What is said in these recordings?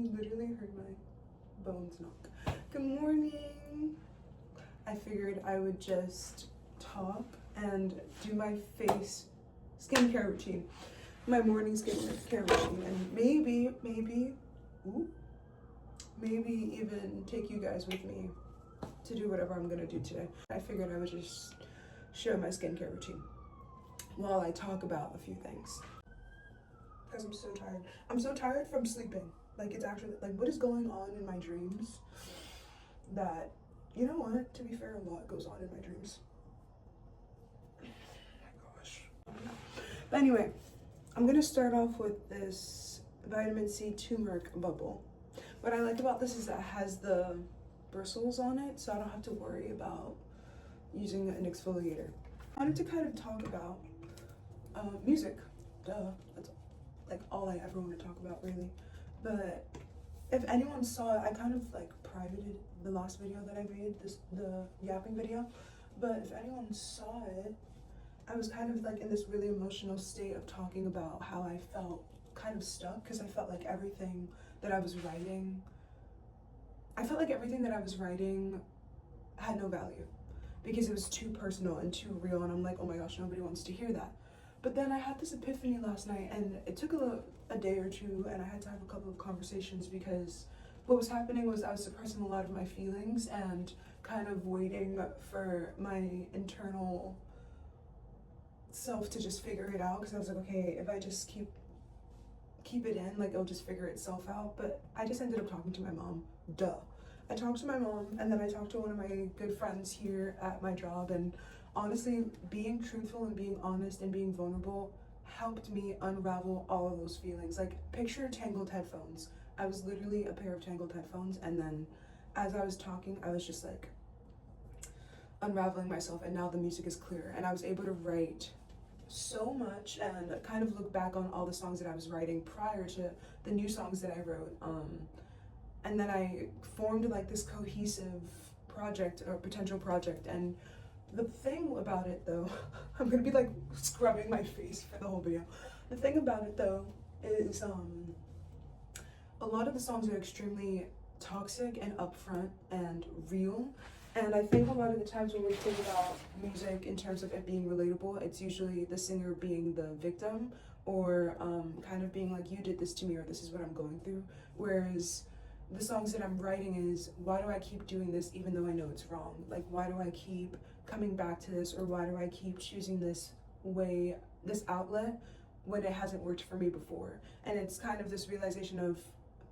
You literally heard my bones knock. Good morning. I figured I would just talk and do my face skincare routine, my morning skincare routine, and maybe even take you guys with me to do whatever I'm gonna do today. I figured I would just share my skincare routine while I talk about a few things. Because I'm so tired. I'm so tired from sleeping. Like, it's actually, like, what is going on in my dreams that, you know what, to be fair, a lot goes on in my dreams. Oh my gosh. But anyway, I'm gonna start off with this vitamin C turmeric bubble. What I like about this is that it has the bristles on it, so I don't have to worry about using an exfoliator. I wanted to kind of talk about music. Duh, that's like all I ever want to talk about, really. But if anyone saw it, I kind of like privated the last video that I made, the yapping video. But if anyone saw it, I was kind of like in this really emotional state of talking about how I felt kind of stuck, because I felt like everything that I was writing, had no value because it was too personal and too real, and I'm like, oh my gosh, nobody wants to hear that. But then I had this epiphany last night, and it took a day or two, and I had to have a couple of conversations, because what was happening was I was suppressing a lot of my feelings and kind of waiting for my internal self to just figure it out, because I was like, okay, if I just keep it in, like, it'll just figure itself out. But I just ended up talking to my mom. Duh. I talked to my mom, and then I talked to one of my good friends here at my job, and honestly, being truthful and being honest and being vulnerable helped me unravel all of those feelings. Like, picture tangled headphones. I was literally a pair of tangled headphones, and then as I was talking, I was just like unraveling myself, and now the music is clear, and I was able to write so much and kind of look back on all the songs that I was writing prior to the new songs that I wrote. And then I formed like this cohesive project or potential project. And the thing about it though, I'm gonna be like scrubbing my face for the whole video. The thing about it though is a lot of the songs are extremely toxic and upfront and real. And I think a lot of the times when we think about music in terms of it being relatable, it's usually the singer being the victim, or kind of being like, you did this to me, or this is what I'm going through. Whereas the songs that I'm writing is, why do I keep doing this even though I know it's wrong? Like, why do I keep coming back to this, or why do I keep choosing this way, this outlet, when it hasn't worked for me before? And it's kind of this realization of,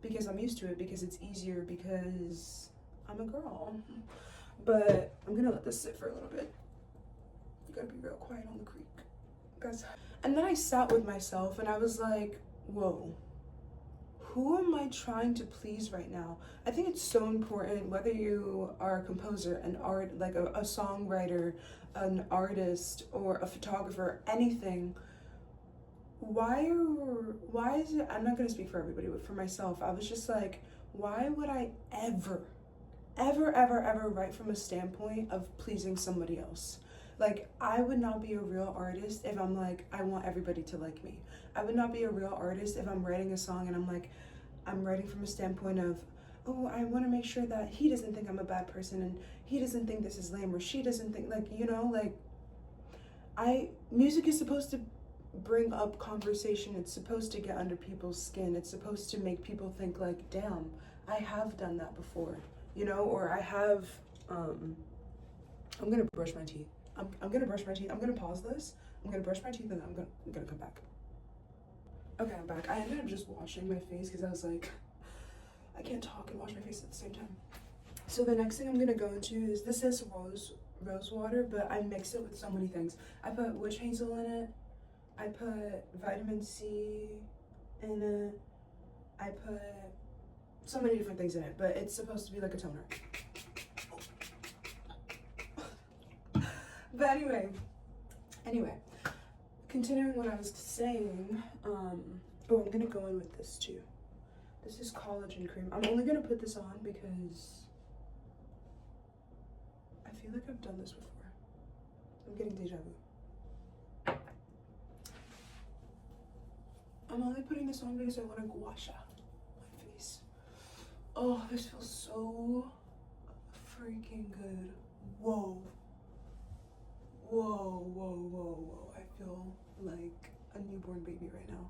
because I'm used to it, because it's easier, because I'm a girl. But I'm gonna let this sit for a little bit. You gotta be real quiet on the creek, guys. And then I sat with myself and I was like, whoa, who am I trying to please right now? I think it's so important, whether you are a composer, an art, like a songwriter, an artist, or a photographer, anything. Why is it, I'm not gonna speak for everybody, but for myself, I was just like, why would I ever write from a standpoint of pleasing somebody else? Like, I would not be a real artist if I'm like, I want everybody to like me. I would not be a real artist if I'm writing a song and I'm like, I'm writing from a standpoint of, oh, I want to make sure that he doesn't think I'm a bad person, and he doesn't think this is lame, or she doesn't think, like, you know, like, music is supposed to bring up conversation. It's supposed to get under people's skin. It's supposed to make people think like, damn, I have done that before, you know, or I have, I'm gonna brush my teeth. I'm gonna brush my teeth. I'm gonna pause this. I'm gonna brush my teeth, and then I'm gonna come back. Okay, I'm back. I ended up just washing my face because I was like, I can't talk and wash my face at the same time. So the next thing I'm gonna go into is, this is rose water, but I mix it with so many things. I put witch hazel in it. I put vitamin C in it. I put so many different things in it, but it's supposed to be like a toner. But anyway, continuing what I was saying, I'm gonna go in with this too. This is collagen cream. I'm only gonna put this on because I feel like I've done this before. I'm getting deja vu. I'm only putting this on because I want to gua sha my face. Oh, this feels so freaking good. Whoa. Whoa, whoa, whoa, whoa. I feel like a newborn baby right now.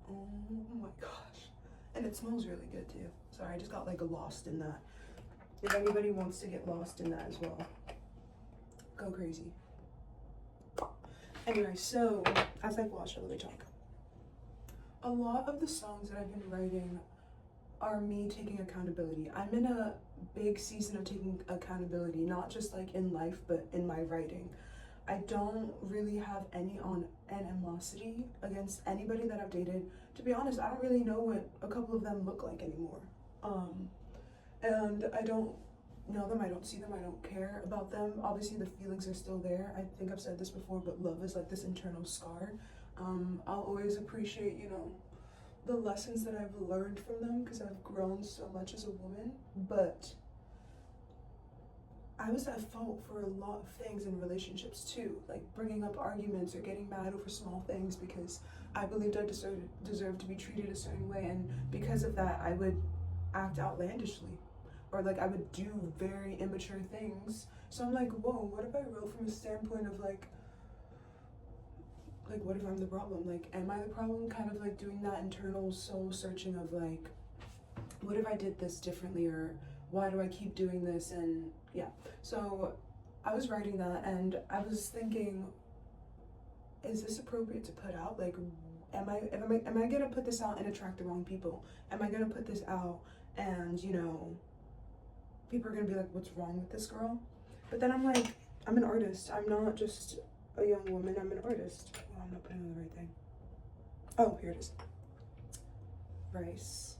Oh my gosh. And it smells really good too. Sorry, I just got like lost in that. If anybody wants to get lost in that as well, go crazy. Anyway, so as I blush, let me talk. A lot of the songs that I've been writing are me taking accountability. I'm in a big season of taking accountability, not just like in life, but in my writing. I don't really have any animosity against anybody that I've dated. To be honest, I don't really know what a couple of them look like anymore. And I don't know them, I don't see them, I don't care about them. Obviously the feelings are still there. I think I've said this before, but love is like this internal scar. I'll always appreciate, you know, the lessons that I've learned from them because I've grown so much as a woman, but I was at fault for a lot of things in relationships too, like bringing up arguments or getting mad over small things because I believed I deserved to be treated a certain way, and because of that I would act outlandishly, or like I would do very immature things. So I'm like, whoa, what if I wrote from a standpoint of like what if I'm the problem? Like, am I the problem? Kind of like doing that internal soul searching of like, what if I did this differently, or why do I keep doing this? And yeah, so I was writing that and I was thinking, is this appropriate to put out? Like, am I gonna put this out and attract the wrong people? Am I gonna put this out and, you know, people are gonna be like, what's wrong with this girl? But then I'm like, I'm an artist. I'm not just a young woman, I'm an artist. Oh, I'm not putting on the right thing. Oh, here it is. Rice.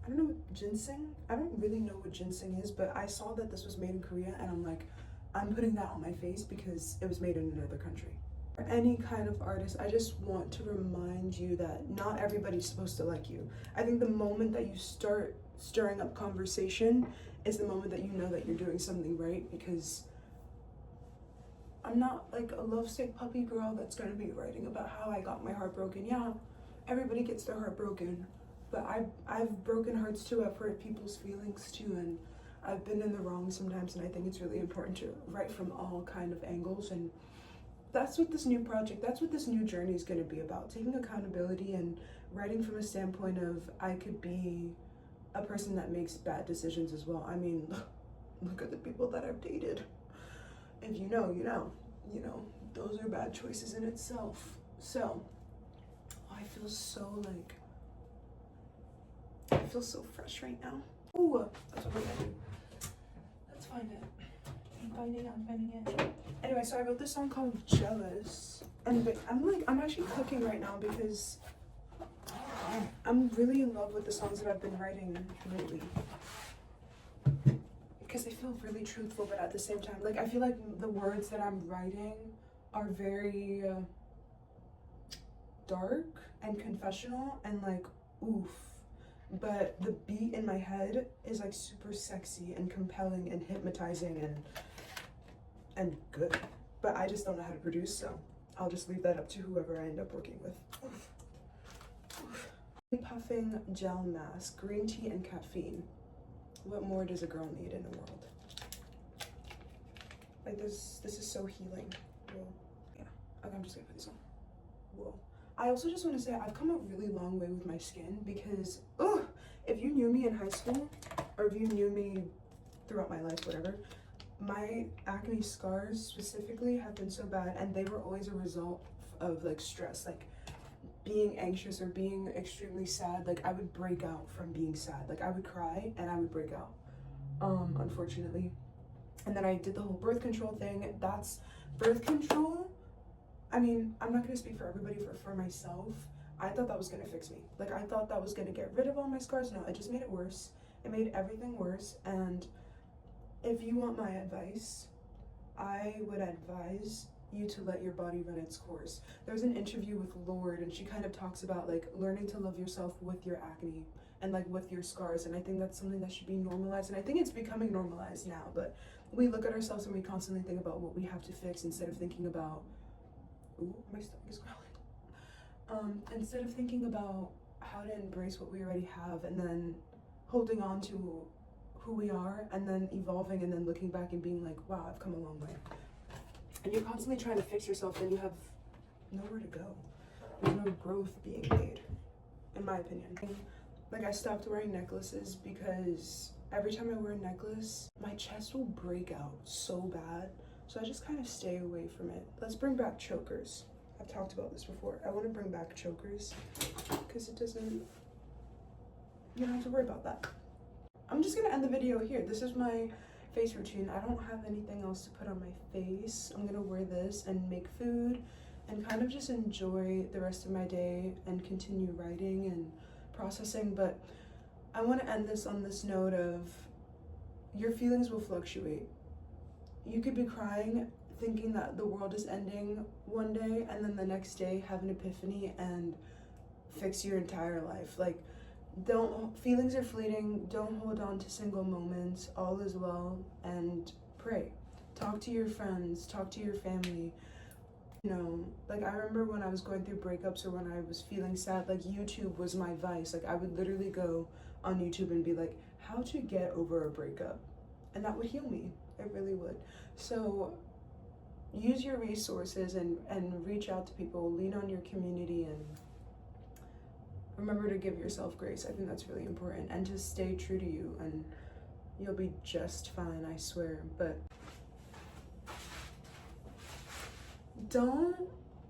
I don't know what ginseng. I don't really know what ginseng is, but I saw that this was made in Korea and I'm like, I'm putting that on my face because it was made in another country. For any kind of artist, I just want to remind you that not everybody's supposed to like you. I think the moment that you start stirring up conversation is the moment that you know that you're doing something right, because I'm not like a lovesick puppy girl that's gonna be writing about how I got my heart broken. Yeah, everybody gets their heart broken, but I've broken hearts too. I've hurt people's feelings too, and I've been in the wrong sometimes, and I think it's really important to write from all kind of angles. And that's what this new project, that's what this new journey is gonna be about, taking accountability and writing from a standpoint of I could be a person that makes bad decisions as well. I mean, look at the people that I've dated. If you know, you know, those are bad choices in itself. So, I feel so like, I feel so fresh right now. Ooh, that's what we're gonna do. Let's find it. I'm finding it. Anyway, so I wrote this song called Jealous. And I'm actually cooking right now because I'm really in love with the songs that I've been writing lately. Because they feel really truthful, but at the same time, like I feel like the words that I'm writing are very dark and confessional and like oof, but the beat in my head is like super sexy and compelling and hypnotizing and good, but I just don't know how to produce, so I'll just leave that up to whoever I end up working with. Oof. Oof. Puffing gel mask, green tea and caffeine. What more does a girl need in the world? Like this is so healing. Whoa. Yeah. Okay, I'm just gonna put this on. Whoa. I also just want to say I've come a really long way with my skin because, if you knew me in high school, or if you knew me throughout my life, whatever, my acne scars specifically have been so bad, and they were always a result of like stress, like being anxious or being extremely sad. Like I would break out from being sad. Like I would cry and I would break out, unfortunately. And then I did the whole birth control thing. That's birth control. I mean, I'm not gonna speak for everybody, for myself. I thought that was gonna fix me. Like I thought that was gonna get rid of all my scars. No, it just made it worse. It made everything worse. And if you want my advice, I would advise you to let your body run its course. There's an interview with Lorde and she kind of talks about like learning to love yourself with your acne and like with your scars, and I think that's something that should be normalized, and I think it's becoming normalized now. But we look at ourselves and we constantly think about what we have to fix instead of thinking about, ooh, my stomach is growling. Instead of thinking about how to embrace what we already have and then holding on to who we are and then evolving and then looking back and being like, wow, I've come a long way. And you're constantly trying to fix yourself, then you have nowhere to go. There's no growth being made, in my opinion. Like, I stopped wearing necklaces because every time I wear a necklace, my chest will break out so bad. So I just kind of stay away from it. Let's bring back chokers. I've talked about this before. I want to bring back chokers because it doesn't, you don't have to worry about that. I'm just gonna end the video here. This is my face routine. I don't have anything else to put on my face. I'm gonna wear this and make food and kind of just enjoy the rest of my day and continue writing and processing. But I want to end this on this note of your feelings will fluctuate. You could be crying thinking that the world is ending one day and then the next day have an epiphany and fix your entire life. Like, feelings are fleeting. Don't hold on to single moments. All is well, and pray. Talk to your friends, talk to your family. You know, like, I remember when I was going through breakups or when I was feeling sad, like, YouTube was my vice. Like, I would literally go on YouTube and be like, how to get over a breakup, and that would heal me. It really would. So use your resources and reach out to people, lean on your community, and remember to give yourself grace. I think that's really important, and to stay true to you, and you'll be just fine, I swear. But don't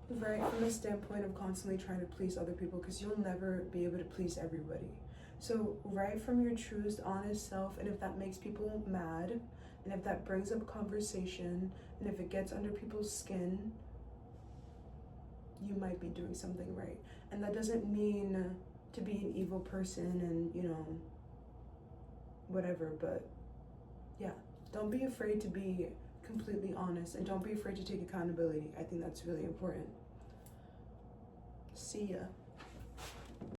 write from a standpoint of constantly trying to please other people, because you'll never be able to please everybody. So write from your truest, honest self, and if that makes people mad, and if that brings up conversation, and if it gets under people's skin, you might be doing something right. And that doesn't mean to be an evil person and, you know, whatever, but yeah, don't be afraid to be completely honest, and don't be afraid to take accountability. I think that's really important. See ya.